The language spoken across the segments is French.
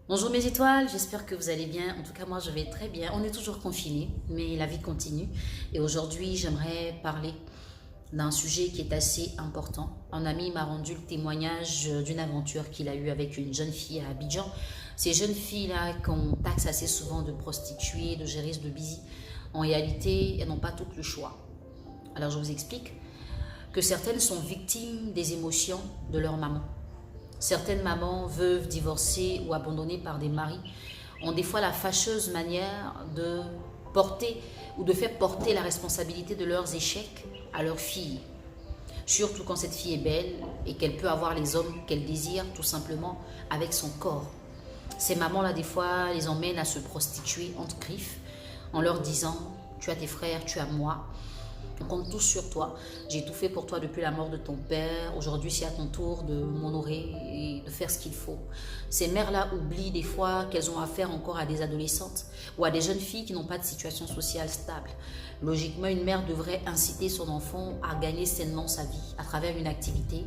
Bonjour mes étoiles, j'espère que vous allez bien. En tout cas, moi je vais très bien. On est toujours confinés, mais la vie continue. Et aujourd'hui, j'aimerais parler d'un sujet qui est assez important. Un ami m'a rendu le témoignage d'une aventure qu'il a eue avec une jeune fille à Abidjan. Ces jeunes filles-là qu'on taxe assez souvent de prostituées, de gérisses de busy, en réalité, elles n'ont pas toutes le choix. Alors je vous explique que certaines sont victimes des émotions de leur maman. Certaines mamans, veuves, divorcées ou abandonnées par des maris ont des fois la fâcheuse manière de porter ou de faire porter la responsabilité de leurs échecs à leur fille. Surtout quand cette fille est belle et qu'elle peut avoir les hommes qu'elle désire tout simplement avec son corps. Ces mamans-là, des fois, les emmènent à se prostituer entre griffes en leur disant « tu as tes frères, tu as moi ». On compte tous sur toi. J'ai tout fait pour toi depuis la mort de ton père. Aujourd'hui, c'est à ton tour de m'honorer et de faire ce qu'il faut. Ces mères-là oublient des fois qu'elles ont affaire encore à des adolescentes ou à des jeunes filles qui n'ont pas de situation sociale stable. Logiquement, une mère devrait inciter son enfant à gagner sainement sa vie à travers une activité,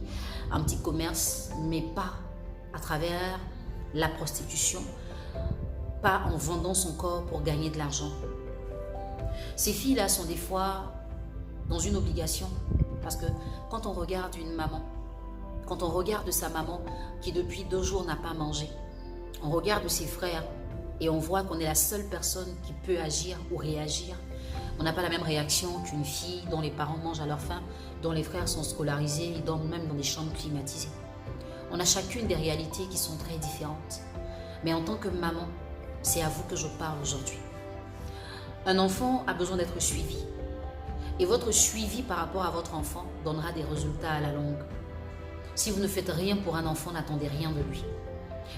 un petit commerce, mais pas à travers la prostitution, pas en vendant son corps pour gagner de l'argent. Ces filles-là sont des fois dans une obligation, parce que quand on regarde une maman, quand on regarde sa maman qui depuis 2 jours n'a pas mangé, on regarde ses frères et on voit qu'on est la seule personne qui peut agir ou réagir. On n'a pas la même réaction qu'une fille dont les parents mangent à leur faim, dont les frères sont scolarisés et dorment même dans des chambres climatisées. On a chacune des réalités qui sont très différentes. Mais en tant que maman, c'est à vous que je parle aujourd'hui. Un enfant a besoin d'être suivi. Et votre suivi par rapport à votre enfant donnera des résultats à la longue. Si vous ne faites rien pour un enfant, n'attendez rien de lui.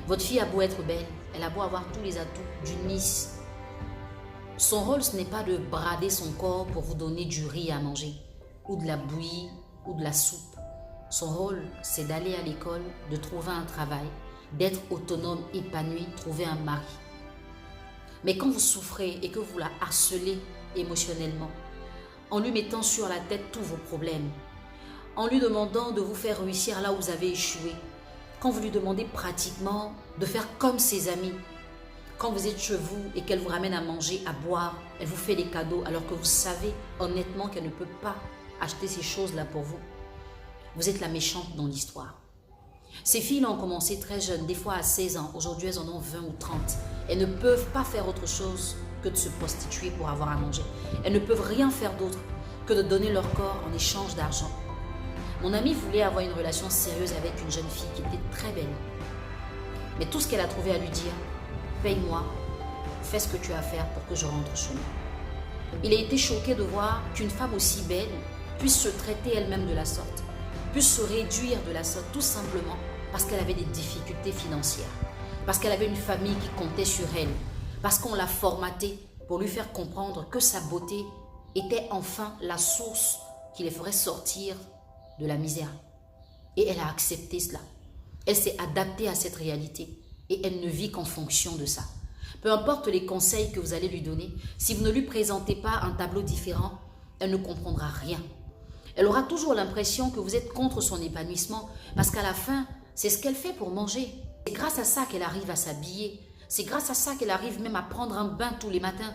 Votre fille a beau être belle, elle a beau avoir tous les atouts d'une Miss. Son rôle, ce n'est pas de brader son corps pour vous donner du riz à manger, ou de la bouillie, ou de la soupe. Son rôle, c'est d'aller à l'école, de trouver un travail, d'être autonome, épanoui, trouver un mari. Mais quand vous souffrez et que vous la harcelez émotionnellement, en lui mettant sur la tête tous vos problèmes, en lui demandant de vous faire réussir là où vous avez échoué, quand vous lui demandez pratiquement de faire comme ses amis, quand vous êtes chez vous et qu'elle vous ramène à manger, à boire, elle vous fait des cadeaux alors que vous savez honnêtement qu'elle ne peut pas acheter ces choses-là pour vous. Vous êtes la méchante dans l'histoire. Ces filles ont commencé très jeunes, des fois à 16 ans, aujourd'hui elles en ont 20 ou 30. Elles ne peuvent pas faire autre chose que de se prostituer pour avoir à manger. Elles ne peuvent rien faire d'autre que de donner leur corps en échange d'argent. Mon amie voulait avoir une relation sérieuse avec une jeune fille qui était très belle. Mais tout ce qu'elle a trouvé à lui dire, paye-moi, fais ce que tu as à faire pour que je rentre chez moi. Il a été choqué de voir qu'une femme aussi belle puisse se traiter elle-même de la sorte, puisse se réduire de la sorte, tout simplement parce qu'elle avait des difficultés financières, parce qu'elle avait une famille qui comptait sur elle, parce qu'on l'a formatée pour lui faire comprendre que sa beauté était enfin la source qui les ferait sortir de la misère. Et elle a accepté cela. Elle s'est adaptée à cette réalité et elle ne vit qu'en fonction de ça. Peu importe les conseils que vous allez lui donner, si vous ne lui présentez pas un tableau différent, elle ne comprendra rien. Elle aura toujours l'impression que vous êtes contre son épanouissement parce qu'à la fin, c'est ce qu'elle fait pour manger. C'est grâce à ça qu'elle arrive à s'habiller. C'est grâce à ça qu'elle arrive même à prendre un bain tous les matins.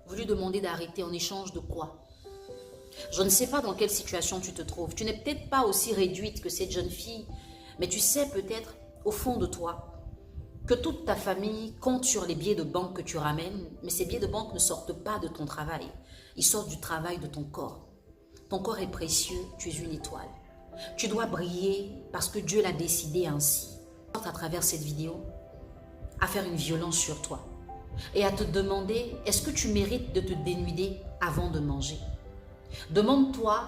Vous lui demandez d'arrêter en échange de quoi? Je ne sais pas dans quelle situation tu te trouves. Tu n'es peut-être pas aussi réduite que cette jeune fille, mais tu sais peut-être au fond de toi que toute ta famille compte sur les billets de banque que tu ramènes, mais ces billets de banque ne sortent pas de ton travail. Ils sortent du travail de ton corps. Ton corps est précieux, tu es une étoile. Tu dois briller parce que Dieu l'a décidé ainsi. À travers cette vidéo, à faire une violence sur toi et à te demander, est-ce que tu mérites de te dénuder avant de manger? Demande-toi,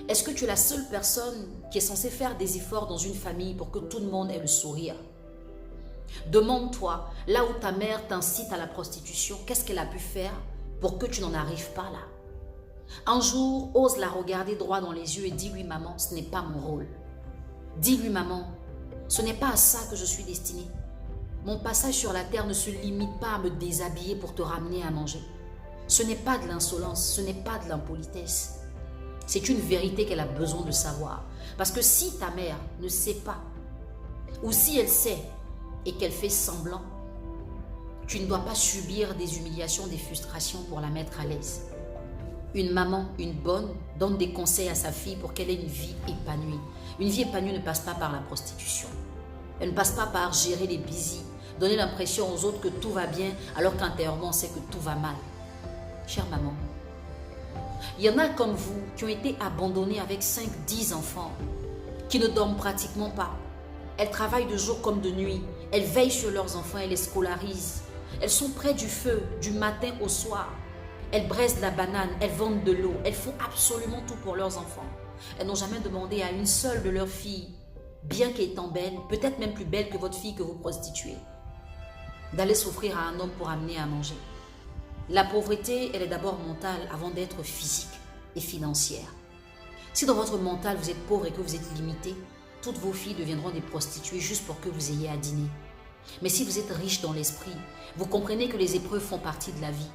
est-ce que tu es la seule personne qui est censée faire des efforts dans une famille pour que tout le monde ait le sourire? Demande-toi, là où ta mère t'incite à la prostitution, qu'est-ce qu'elle a pu faire pour que tu n'en arrives pas là? Un jour, ose la regarder droit dans les yeux et dis-lui, maman, ce n'est pas mon rôle. Dis-lui, maman, ce n'est pas à ça que je suis destinée. Mon passage sur la terre ne se limite pas à me déshabiller pour te ramener à manger. Ce n'est pas de l'insolence, ce n'est pas de l'impolitesse. C'est une vérité qu'elle a besoin de savoir. Parce que si ta mère ne sait pas, ou si elle sait et qu'elle fait semblant, Tu ne dois pas subir des humiliations, des frustrations pour la mettre à l'aise. Une maman, une bonne, donne des conseils à sa fille pour qu'elle ait une vie épanouie. Une vie épanouie ne passe pas par la prostitution. Elle ne passe pas par gérer les busy, donner l'impression aux autres que tout va bien alors qu'intérieurement on sait que tout va mal. Chère maman, il y en a comme vous qui ont été abandonnés avec 5-10 enfants, qui ne dorment pratiquement pas. Elles travaillent de jour comme de nuit. Elles veillent sur leurs enfants et les scolarisent. Elles sont près du feu du matin au soir. Elles braisent la banane, elles vendent de l'eau. Elles font absolument tout pour leurs enfants. Elles n'ont jamais demandé à une seule de leurs filles, bien qu'étant belle, peut-être même plus belle que votre fille que vous prostituez, d'aller s'offrir à un homme pour amener à manger. La pauvreté, elle est d'abord mentale avant d'être physique et financière. Si dans votre mental vous êtes pauvre et que vous êtes limité, toutes vos filles deviendront des prostituées juste pour que vous ayez à dîner. Mais si vous êtes riche dans l'esprit, vous comprenez que les épreuves font partie de la vie.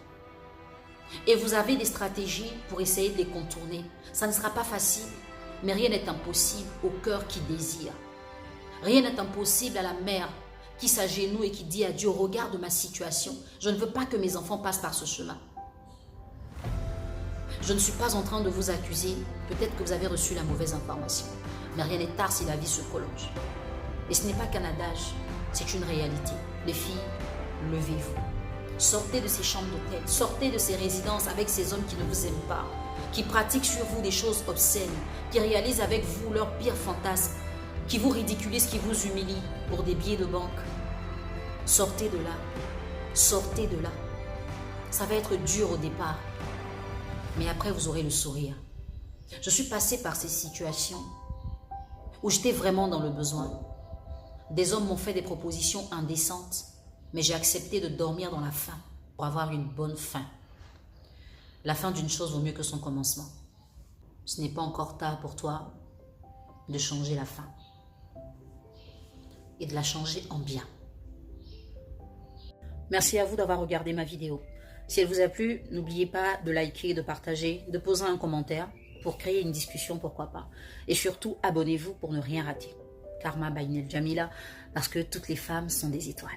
Et vous avez des stratégies pour essayer de les contourner. Ça ne sera pas facile, mais rien n'est impossible au cœur qui désire. Rien n'est impossible à la mère qui s'agenouille et qui dit à Dieu, regarde ma situation, je ne veux pas que mes enfants passent par ce chemin. Je ne suis pas en train de vous accuser, peut-être que vous avez reçu la mauvaise information, mais rien n'est tard si la vie se prolonge. Et ce n'est pas qu'un adage, c'est une réalité. Les filles, levez-vous. Sortez de ces chambres d'hôtel, sortez de ces résidences avec ces hommes qui ne vous aiment pas, qui pratiquent sur vous des choses obscènes, qui réalisent avec vous leurs pires fantasmes, qui vous ridiculisent, qui vous humilient pour des billets de banque. Sortez de là, sortez de là. Ça va être dur au départ, mais après vous aurez le sourire. Je suis passée par ces situations où j'étais vraiment dans le besoin. Des hommes m'ont fait des propositions indécentes, mais j'ai accepté de dormir dans la faim pour avoir une bonne fin. La fin d'une chose vaut mieux que son commencement. Ce n'est pas encore tard pour toi de changer la fin et de la changer en bien. Merci à vous d'avoir regardé ma vidéo. Si elle vous a plu, n'oubliez pas de liker, de partager, de poser un commentaire pour créer une discussion, pourquoi pas. Et surtout, abonnez-vous pour ne rien rater. Karma by Nel Jamila, parce que toutes les femmes sont des étoiles.